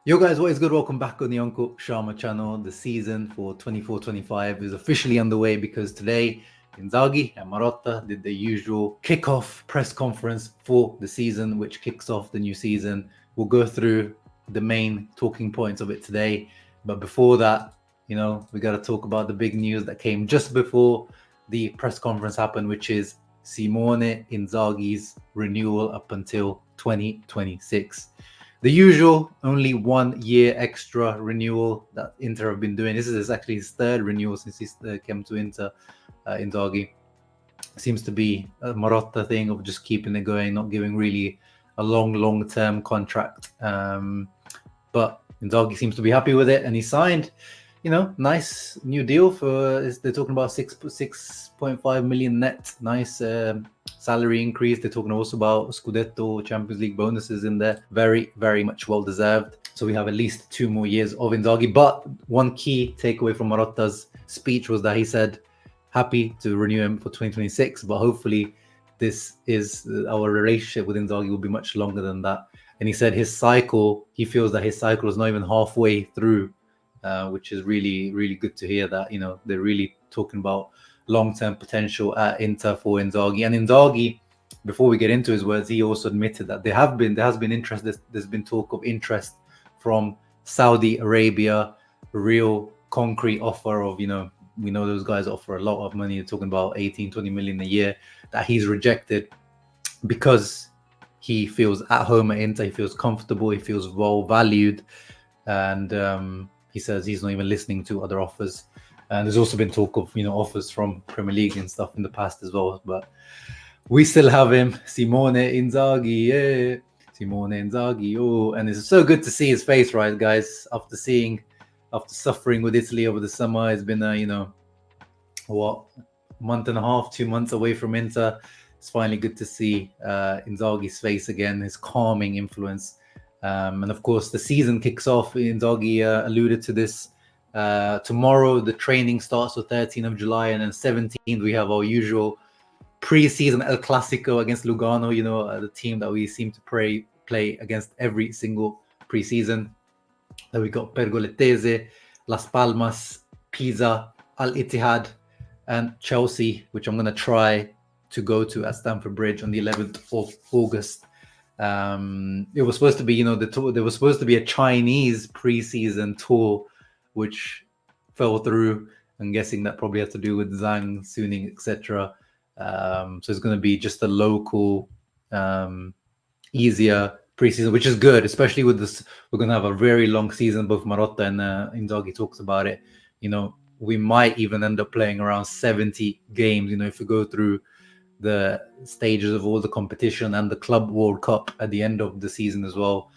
Yo guys, what is good? Welcome back on the Uncle Sharma channel. The season for 24-25 is officially underway because today Inzaghi and Marotta did the usual kickoff press conference for the season, which kicks off the new season. We'll go through the main talking points of it today. But before that, we got to talk about the big news that came just before the press conference happened, which is Simone Inzaghi's renewal up until 2026. The usual, only 1 year extra renewal that Inter have been doing. This is actually his third renewal since he came to Inter. Inzaghi seems to be a Marotta thing of just keeping it going, not giving really a long-term contract. But Inzaghi seems to be happy with it, and he signed, nice new deal for. They're talking about 6.5 million net. Nice salary increase. They're talking also about Scudetto, Champions League bonuses in there. Very, very much well deserved. So we have at least 2 more years of Inzaghi. But one key takeaway from Marotta's speech was that he said happy to renew him for 2026, but hopefully this is our relationship with Inzaghi will be much longer than that. And he said he feels that his cycle is not even halfway through, which is really, really good to hear that, they're really talking about long-term potential at Inter for Inzaghi. And Inzaghi, before we get into his words, he also admitted that there has been interest. There's been talk of interest from Saudi Arabia, a real concrete offer of, we know those guys offer a lot of money. They're talking about 18-20 million a year that he's rejected because he feels at home at Inter. He feels comfortable. He feels well valued. And he says he's not even listening to other offers. And there's also been talk of, offers from Premier League and stuff in the past as well. But we still have him, Simone Inzaghi. Yeah. Simone Inzaghi. Oh, and it's so good to see his face, right, guys? After suffering with Italy over the summer, it's been a month and a half, 2 months away from Inter. It's finally good to see Inzaghi's face again, his calming influence. And of course, the season kicks off. Inzaghi alluded to this. Tomorrow, the training starts on 13th of July, and then 17th, we have our usual pre-season El Clasico against Lugano, the team that we seem to play against every single pre-season. Then we got Pergolettese, Las Palmas, Pisa, Al Ittihad, and Chelsea, which I'm going to try to go to at Stamford Bridge on the 11th of August. It was supposed to be, the tour. There was supposed to be a Chinese pre-season tour, which fell through. I'm guessing that probably had to do with Zhang, Suning, etc. So it's going to be just a local, easier preseason, which is good, especially with this. We're going to have a very long season. Both Marotta and Inzaghi talks about it. We might even end up playing around 70 games. If we go through the stages of all the competition and the Club World Cup at the end of the season as well.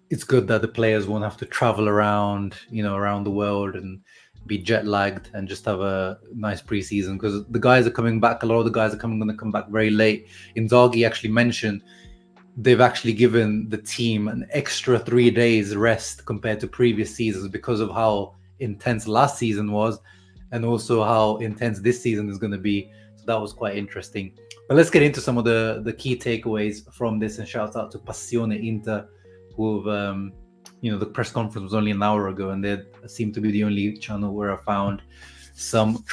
It's good that the players won't have to travel around, around the world and be jet lagged and just have a nice preseason, because the guys are coming back. A lot of the guys are going to come back very late. Inzaghi actually mentioned they've actually given the team an extra 3 days rest compared to previous seasons because of how intense last season was, and also how intense this season is going to be. So that was quite interesting. But let's get into some of the key takeaways from this, and shout out to Passione Inter, who the press conference was only an hour ago, and they seem to be the only channel where I found some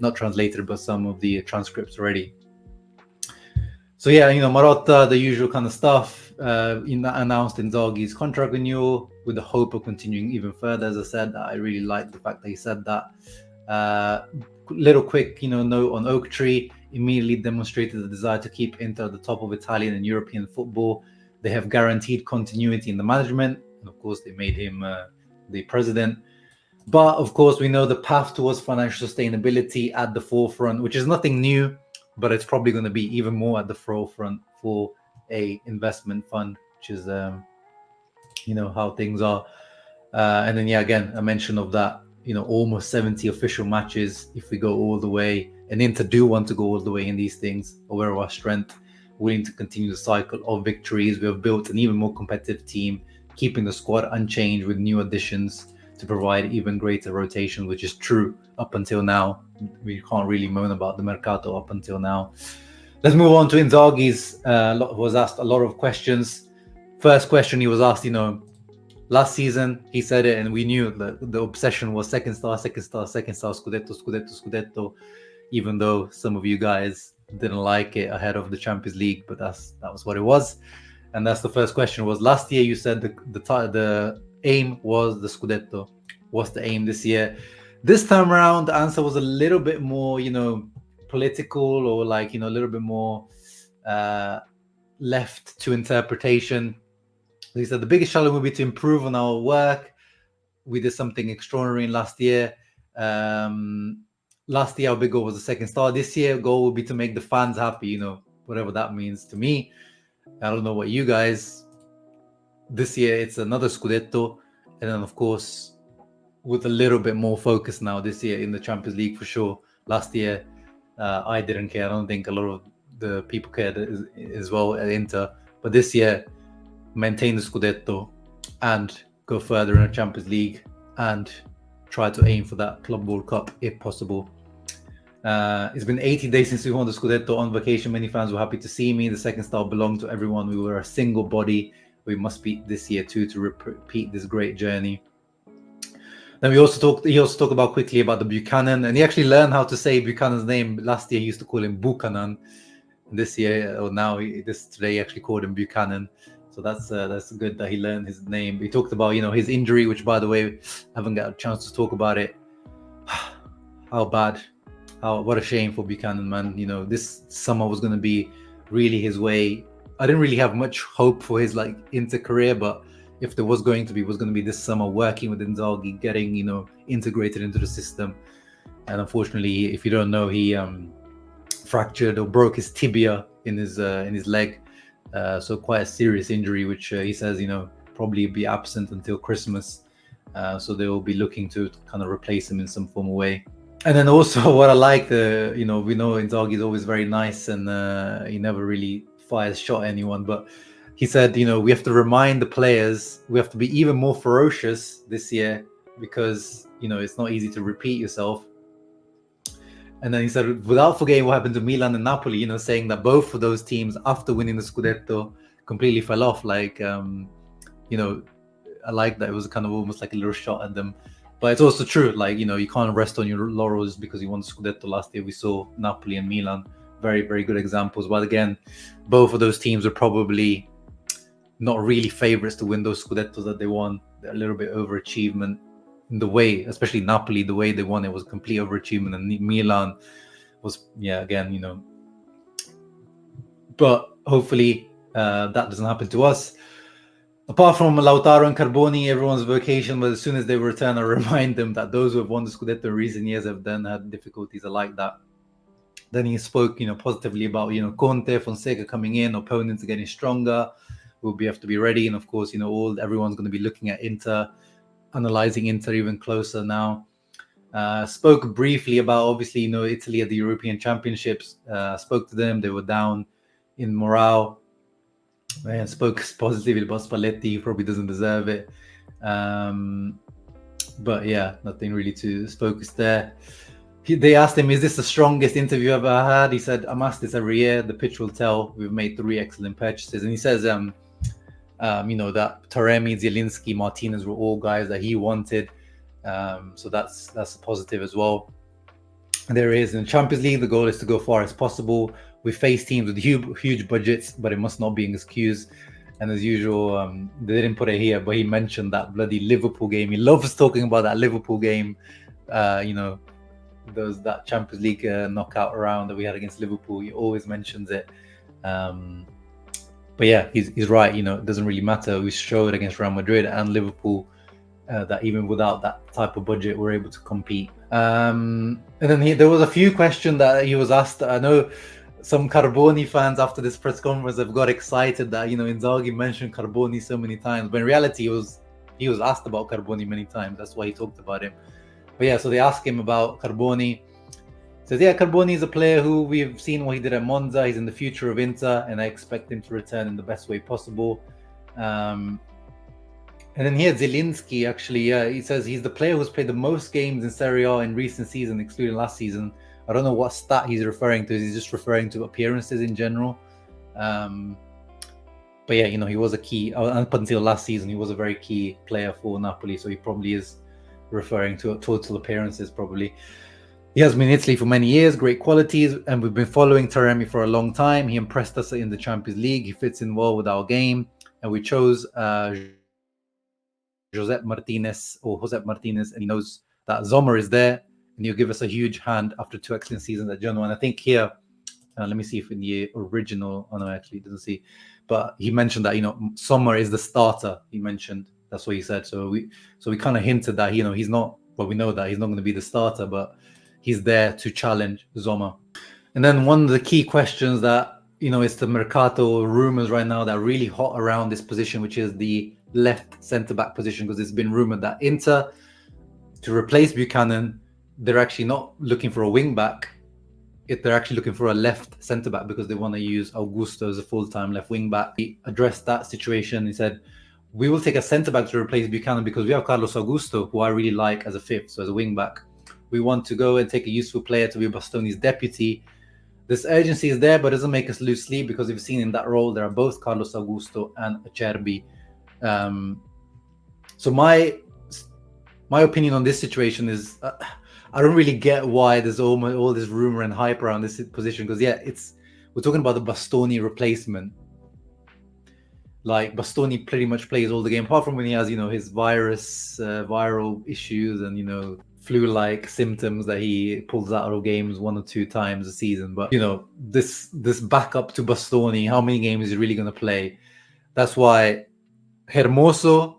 not translated, but some of the transcripts already. So yeah, Marotta, the usual kind of stuff. Announced Inzaghi's contract renewal with the hope of continuing even further. As I said, I really like the fact that he said that. Little quick, note on Oak Tree. Immediately demonstrated the desire to keep Inter at the top of Italian and European football. They have guaranteed continuity in the management, and of course, they made him the president. But of course, we know the path towards financial sustainability at the forefront, which is nothing new, but it's probably going to be even more at the forefront for a investment fund, which is, how things are. And then, again, a mention of that, almost 70 official matches if we go all the way. And Inter do want to go all the way in these things, aware of our strength, willing to continue the cycle of victories. We have built an even more competitive team, keeping the squad unchanged with new additions to provide even greater rotation, which is true up until now. We can't really moan about the Mercato up until now. Let's move on to Inzaghi's. Was asked a lot of questions. First question he was asked, last season he said it, and we knew that the obsession was second star, Scudetto, Scudetto. Even though some of you guys didn't like it ahead of the Champions League, but that was what it was. And that's the first question. Was last year you said the aim was the Scudetto. What's the aim this year? This time around, the answer was a little bit more, political, or like, a little bit more left to interpretation. He said the biggest challenge will be to improve on our work. We did something extraordinary last year. Last year, our big goal was the second star. This year, goal will be to make the fans happy, whatever that means to me. I don't know what you guys. This year, it's another Scudetto. And then, of course, with a little bit more focus now this year in the Champions League for sure. Last year, I didn't care. I don't think a lot of the people cared as well at Inter. But this year, maintain the Scudetto and go further in the Champions League and try to aim for that Club World Cup if possible. It's been 80 days since we won the Scudetto. On vacation, many fans were happy to see me. The second star belonged to everyone. We were a single body. We must beat this year too to repeat this great journey. Then he also talked about quickly about the Buchanan, and he actually learned how to say Buchanan's name. Last year he used to call him Buchanan. This year, or now, today he actually called him Buchanan. So that's good that he learned his name. He talked about, his injury, which, by the way, I haven't got a chance to talk about it. How bad. What a shame for Buchanan, man. This summer was going to be really his way. I didn't really have much hope for his Inter career, but if there was going to be, it was going to be this summer, working with Inzaghi, getting, integrated into the system. And unfortunately, if you don't know, he fractured or broke his tibia in his leg. So quite a serious injury, which he says, probably be absent until Christmas. So they will be looking to kind of replace him in some form of way. And then also what I like, we know Inzaghi is always very nice, and he never really fires shot at anyone. But he said, we have to remind the players, we have to be even more ferocious this year because, it's not easy to repeat yourself. And then he said, without forgetting what happened to Milan and Napoli, saying that both of those teams, after winning the Scudetto, completely fell off. I like that it was kind of almost like a little shot at them. But it's also true, you can't rest on your laurels because you won the Scudetto last year. We saw Napoli and Milan, very, very good examples. But again, both of those teams are probably not really favorites to win those Scudettos that they won. They're a little bit overachievement. In the way, especially Napoli, the way they won it was complete overachievement, and Milan was, again, but hopefully that doesn't happen to us. Apart from Lautaro and Carboni, everyone's vacation, but as soon as they return, I remind them that those who have won the Scudetto in recent years have then had difficulties. I like that. Then he spoke, positively about, Conte, Fonseca coming in, opponents are getting stronger. We'll have to be ready, and of course, everyone's going to be looking at Inter, analyzing Inter even closer now. Spoke briefly about, obviously, Italy at the European Championships. Spoke to them. They were down in morale. And spoke positively about Spalletti. He probably doesn't deserve it. But yeah, nothing really to focus there. They asked him, is this the strongest interview I've ever had? He said, I'm asked this every year. The pitch will tell. We've made 3 excellent purchases. And he says, that Taremi, Zielinski, Martinez were all guys that he wanted. So that's a positive as well. And there is in the Champions League, the goal is to go far as possible. We face teams with huge budgets, but it must not be an excuse. And as usual, they didn't put it here, but he mentioned that bloody Liverpool game. He loves talking about that Liverpool game. That Champions League knockout round that we had against Liverpool. He always mentions it. But yeah, he's right. It doesn't really matter. We showed against Real Madrid and Liverpool that even without that type of budget, we're able to compete. And then there was a few questions that he was asked. I know some Carboni fans after this press conference have got excited that Inzaghi mentioned Carboni so many times, but in reality, he was asked about Carboni many times. That's why he talked about him. But yeah, so they asked him about Carboni. He says, Carboni is a player who we've seen what he did at Monza. He's in the future of Inter, and I expect him to return in the best way possible. And then here, Zielinski, actually, he says he's the player who's played the most games in Serie A in recent season, excluding last season. I don't know what stat he's referring to. He's just referring to appearances in general. But yeah, he was a key up until last season. He was a very key player for Napoli, so he probably is referring to total appearances. Probably he has been in Italy for many years, great qualities, and we've been following Taremi for a long time. He impressed us in the Champions League. He fits in well with our game, and we chose Josep Martinez, and he knows that Sommer is there, and he'll give us a huge hand after 2 excellent seasons at Genoa. And I think here, let me see if in the original, oh no, actually it doesn't see, but he mentioned that Sommer is the starter. He mentioned that's what he said. So we kind of hinted that he's not. Well, we know that he's not going to be the starter, but he's there to challenge Sommer. And then one of the key questions that it's the Mercato rumors right now that are really hot around this position, which is the left centre-back position, because it's been rumored that Inter, to replace Buchanan, they're actually not looking for a wing-back. They're actually looking for a left centre-back because they want to use Augusto as a full-time left wing-back. He addressed that situation. He said, we will take a centre-back to replace Buchanan because we have Carlos Augusto, who I really like as a fifth, so as a wing-back. We want to go and take a useful player to be Bastoni's deputy. This urgency is there, but it doesn't make us lose sleep because we've seen in that role there are both Carlos Augusto and Acerbi. So my opinion on this situation is I don't really get why there's all this rumor and hype around this position, because we're talking about the Bastoni replacement. Like, Bastoni pretty much plays all the game, apart from when he has his viral issues and flu-like symptoms that he pulls out of games 1 or 2 times a season. But this backup to Bastoni, how many games is he really going to play? That's why Hermoso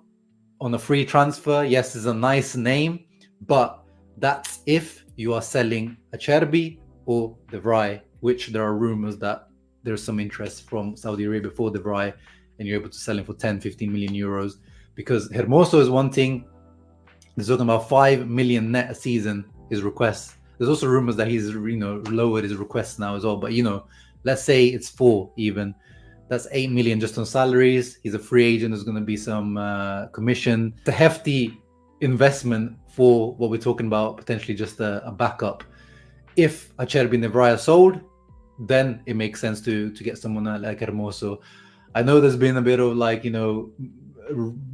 on a free transfer, yes, is a nice name, but that's if you are selling Acerbi or De Vrij, which there are rumors that there's some interest from Saudi Arabia for De Vrij, and you're able to sell him for 10-15 million euros, because Hermoso is wanting, they're talking about 5 million net a season, his requests. There's also rumors that he's lowered his requests now as well, but let's say it's 4 even. That's 8 million just on salaries. He's a free agent. There's going to be some commission. It's a hefty investment for what we're talking about, potentially just a backup. If Acerbi and De Vrij are sold, then it makes sense to get someone like Hermoso. I know there's been a bit of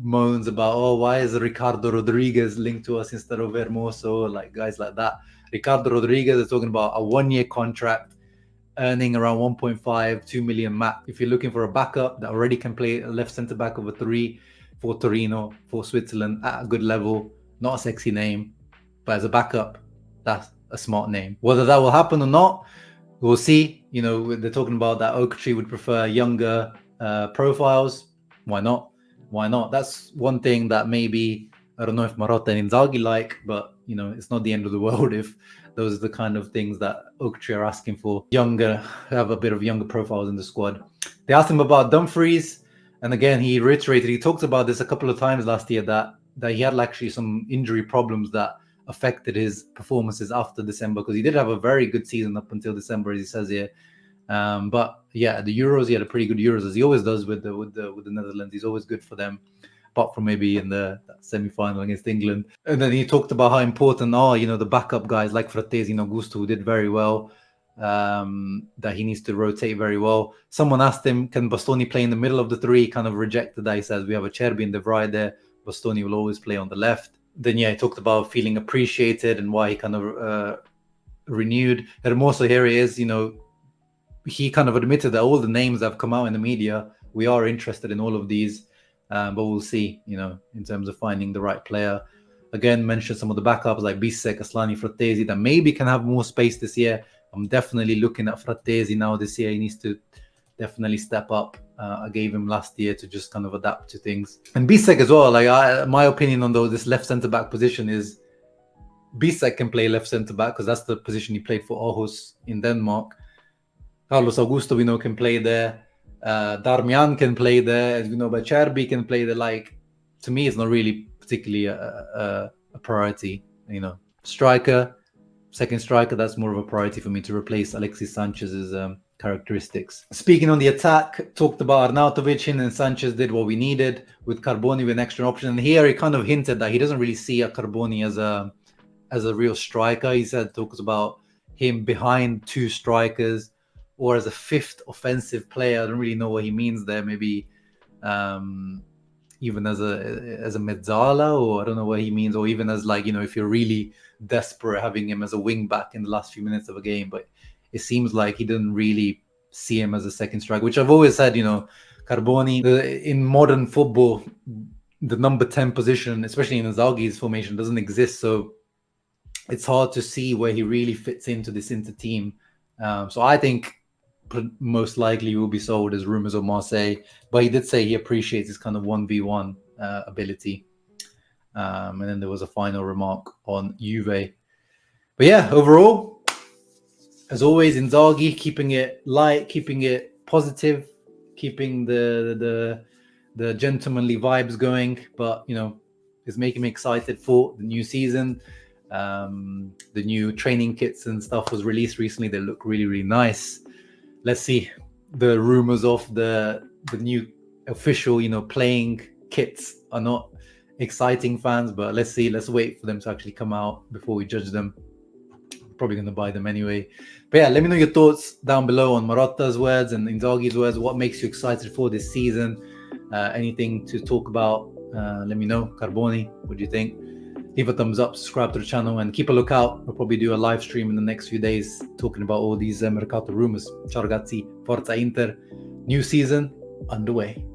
moans about, why is Ricardo Rodriguez linked to us instead of Hermoso, like guys like that. Ricardo Rodriguez is talking about a 1-year contract, earning around 1.5-2 million max. If you're looking for a backup that already can play a left centre back of a 3 for Torino, for Switzerland at a good level, not a sexy name, but as a backup, that's a smart name. Whether that will happen or not, we'll see. They're talking about that Oak Tree would prefer younger profiles. Why not? That's one thing that maybe, I don't know if Marotta and Inzaghi like, but it's not the end of the world if those are the kind of things that Oak Tree are asking for. Have a bit of younger profiles in the squad. They asked him about Dumfries, and again he reiterated, he talked about this a couple of times last year, that he had actually some injury problems that affected his performances after December, because he did have a very good season up until December, as he says here. But yeah, the Euros, he had a pretty good Euros, as he always does with the Netherlands. He's always good for them, apart from maybe in the semi-final against England. And then he talked about how important are the backup guys like Frattesi and Augusto, who did very well, that he needs to rotate very well. Someone asked him, can Bastoni play in the middle of the 3? He kind of rejected that. He says, we have Acerbi and De Vrij there, Bastoni will always play on the left. Then he talked about feeling appreciated and why he kind of renewed. Hermoso, here he is, he kind of admitted that all the names that have come out in the media, we are interested in all of these, but we'll see, in terms of finding the right player. Again, mentioned some of the backups like Bissek, Aslani, Frattesi, that maybe can have more space this year. I'm definitely looking at Frattesi now this year. He needs to definitely step up. I gave him last year to just kind of adapt to things. And Bissek as well, my opinion on this left centre-back position is Bissek can play left centre-back because that's the position he played for Aarhus in Denmark. Carlos Augusto, we know, can play there. Darmian can play there, as we know, but Acerbi can play there. To me, it's not really particularly a priority. Second striker, that's more of a priority for me to replace Alexis Sanchez's characteristics. Speaking on the attack, talked about Arnautovic, and Sanchez did what we needed with Carboni with an extra option. And here he kind of hinted that he doesn't really see a Carboni as a real striker. He talks about him behind 2 strikers, or as a 5th offensive player. I don't really know what he means there. Maybe even as a mezzala, or I don't know what he means, or even as, like, if you're really desperate, having him as a wing back in the last few minutes of a game. But it seems like he didn't really see him as a second striker, which I've always said, Carboni, in modern football, the number 10 position, especially in Inzaghi's formation, doesn't exist. So it's hard to see where he really fits into this Inter team. So I think most likely he will be sold, as rumors of Marseille. But he did say he appreciates his kind of 1v1 ability. And then there was a final remark on Juve. But yeah, overall, as always, Inzaghi keeping it light, keeping it positive, keeping the gentlemanly vibes going. But it's making me excited for the new season. The new training kits and stuff was released recently. They look really, really nice. Let's see. The rumors of the new official, playing kits are not exciting fans, but let's see. Let's wait for them to actually come out before we judge them. Probably going to buy them anyway. But yeah, let me know your thoughts down below on Marotta's words and Inzaghi's words. What makes you excited for this season? Anything to talk about? Let me know. Carboni, what do you think? Leave a thumbs up, subscribe to the channel, and keep a lookout. We'll probably do a live stream in the next few days talking about all these Mercato rumors. Ciao ragazzi, Forza Inter, new season underway.